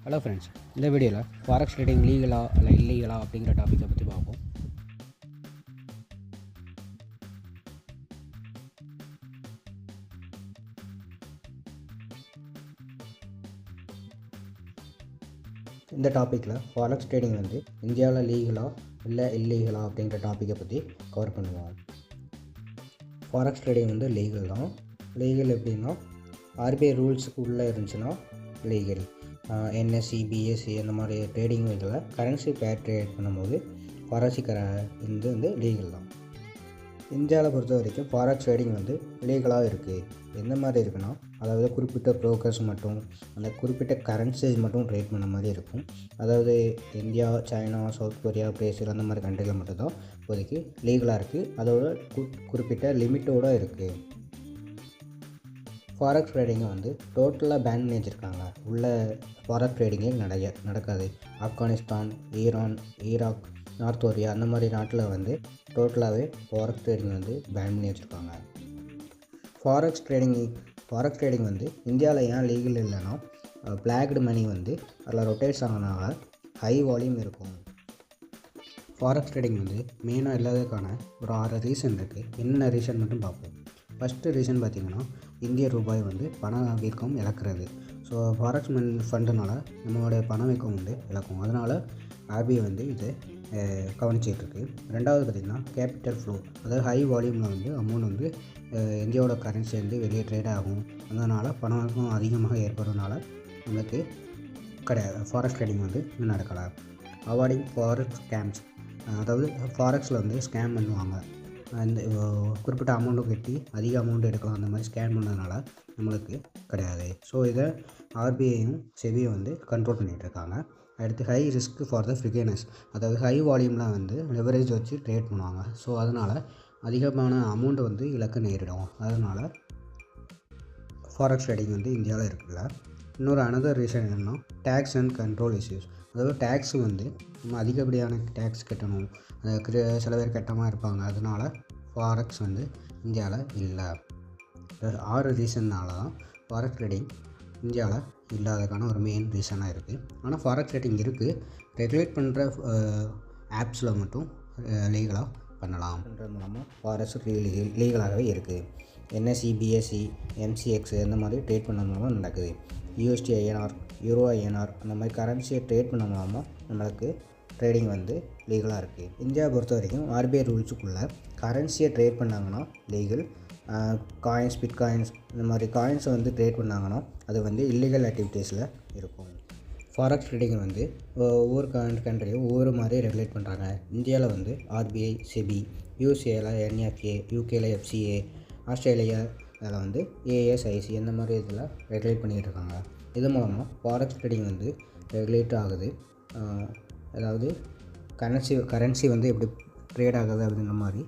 Hello friends, இந்த வீடியோவில் forex trading லீகலா இல்லை இல்லீகலா அப்படிங்கிற டாப்பிக்கை பற்றி பார்ப்போம். இந்த டாப்பிக்கில் ஃபாரெக்ஸ் ட்ரேடிங் வந்து இந்தியாவில் லீகலா இல்லை இல்லீகலா அப்படிங்கிற டாப்பிக்கை பற்றி கவர் பண்ணுவோம். ஃபாரெக்ஸ் ட்ரேடிங் வந்து லீகல் தான். லீகல் எப்படின்னா ஆர்பிஐ ரூல்ஸுக்கு உள்ளே இருந்துச்சுன்னா லீகல். என்எஸ்சி, பிஎஸ்சி அந்த மாதிரி ட்ரேடிங் இதில் கரன்சி பேர் ட்ரேட் பண்ணும்போது ஃபாரெக்ஸ் வந்து லீகல் தான். இந்தியாவில் பொறுத்த வரைக்கும் ஃபாரெக்ஸ் ட்ரேடிங் வந்து லீகலாக இருக்குது. எந்த மாதிரி இருக்குன்னா, அதாவது குறிப்பிட்ட ப்ரோக்கர்ஸ் மட்டும் அந்த குறிப்பிட்ட கரன்சிஸ் மட்டும் ட்ரேட் பண்ண மாதிரி இருக்கும். அதாவது India, China, south Korea, Brazil அந்த மாதிரி கண்ட்ரியில் மட்டும்தான் இப்போதைக்கு லீகலாக இருக்குது. அதோட குறிப்பிட்ட லிமிட்டோடு இருக்குது. ஃபாரெக்ஸ் ட்ரேடிங்கை வந்து டோட்டலாக பேன் பண்ணி வச்சுருக்காங்க. உள்ள ஃபாரெக்ஸ் ட்ரேடிங்கே நடக்காது. Afghanistan, Iran, Iraq, north Korea அந்த மாதிரி நாட்டில் வந்து டோட்டலாகவே ஃபாரெக்ஸ் ட்ரேடிங் வந்து பேன் பண்ணி வச்சுருக்காங்க. ஃபாரெக்ஸ் ட்ரேடிங் வந்து இந்தியாவில் ஏன் லீகல் இல்லைன்னா, பிளாக்டு மணி வந்து அதில் ரொட்டேட்ஸ் ஆனதுனால ஹை வால்யூம் இருக்கும். ஃபாரெக்ஸ் ட்ரேடிங் வந்து மெயினாக இல்லாததுக்கான ஒரு 6 ரீசன் இருக்குது. என்னென்ன ரீசன் மட்டும் பார்ப்போம். ஃபஸ்ட்டு ரீசன் பார்த்திங்கன்னா, இந்திய ரூபாய் வந்து பண வீக்கம் இழக்கிறது. ஸோ ஃபாரெக்ஸ் ஃபண்டுனால நம்மளுடைய பணவீக்கம் வந்து இழக்கும். அதனால் ஆர்பிஐ வந்து இதை கவனிச்சிட்ருக்கு. ரெண்டாவது பார்த்திங்கன்னா கேபிட்டல் ஃப்ளோ, அதாவது ஹை வால்யூமில் வந்து அமௌண்ட் வந்து இந்தியாவோட கரன்சி வந்து வெளியே ட்ரேட் ஆகும். அதனால் பணவீக்கம் அதிகமாக ஏற்படுறதுனால நம்மளுக்கு ஃபாரெக்ஸ் ட்ரேடிங் வந்து நடக்கலாம். அவாய்டிங் ஃபாரெக்ஸ் ஸ்கேம்ஸ், அதாவது ஃபாரெக்ஸில் வந்து ஸ்கேம் பண்ணுவாங்க. அந்த குறிப்பிட்ட அமௌண்ட்டை கட்டி அதிக அமௌண்ட் எடுக்கலாம். அந்த மாதிரி ஸ்கேன் பண்ணதுனால நம்மளுக்கு கிடையாது. ஸோ இதை ஆர்பிஐயும் செபியும் வந்து கண்ட்ரோல் பண்ணிகிட்ருக்காங்க. அடுத்து ஹை ரிஸ்க் ஃபார் த ஃபிகனஸ், அதாவது ஹை வால்யூமில் வந்து லெவரேஜ் வச்சு ட்ரேட் பண்ணுவாங்க. ஸோ அதனால் அதிகமான அமௌண்ட்டை வந்து இழக்க நேரிடும். அதனால் ஃபாரெக்ஸ் ட்ரேடிங் வந்து இந்தியாவில் இருக்குல்ல. அனதர் ரீசன் என்னென்னா டேக்ஸ் அண்ட் கண்ட்ரோல் இஷ்யூஸ், அதாவது டேக்ஸு வந்து நம்ம அதிகப்படியான டேக்ஸ் கட்டணும். சில பேர் கட்டாமல் இருப்பாங்க. அதனால் ஃபாரெக்ஸ் வந்து இந்தியாவில் இல்லை. 6 ரீசன்னால தான் ஃபாரெக்ஸ் ட்ரேடிங் இந்தியாவில் இல்லாததுக்கான ஒரு மெயின் ரீசனாக இருக்குது. ஆனால் ஃபாரெக்ஸ் ட்ரேடிங் இருக்குது. ரெகுலேட் பண்ணுற ஆப்ஸில் மட்டும் லீகலாக பண்ணலாம்ன்றது மூலமாக ஃபாரெக்ஸ் லீகலாகவே இருக்குது. என்எஸ்சி, பிஎஸ்சி, எம்சிஎக்ஸ் இந்த மாதிரி ட்ரேட் பண்ண மூலமாக நடக்குது. யூஎஸ்டி ஐஎன்ஆர், யூரோ ஐஎன்ஆர் அந்த மாதிரி கரன்சியை ட்ரேட் பண்ண மூலமாக நம்மளுக்கு ட்ரேடிங் வந்து லீகலாக இருக்குது. இந்தியாவை பொறுத்த வரைக்கும் ஆர்பிஐ ரூல்ஸுக்குள்ளே கரன்சியை ட்ரேட் பண்ணாங்கன்னா லீகல். காயின்ஸ், பிட்காயின்ஸ் இந்த மாதிரி காயின்ஸை வந்து ட்ரேட் பண்ணாங்கன்னா அது வந்து இல்லீகல் ஆக்டிவிட்டீஸில் இருக்கும். ஃபாரெக்ஸ் ட்ரேடிங் வந்து ஒவ்வொரு கண்ட்ரியும் ஒவ்வொரு மாதிரி ரெகுலேட் பண்ணுறாங்க. இந்தியாவில் வந்து ஆர்பிஐ, செபி, யூஎஸ்ஏல என்எஃப்ஏ, யூகேல எஃப்சிஏ, ஆஸ்திரேலியா அதில் வந்து ஏஎஸ்ஐசி இந்த மாதிரி இதில் ரெகுலேட் பண்ணிகிட்டு இருக்காங்க. இது மூலமாக ஃபாரெக்ஸ் ட்ரேடிங் வந்து ரெகுலேட் ஆகுது. அதாவது கரன்சி வந்து எப்படி ட்ரேட் ஆகுது அப்படின்ற மாதிரி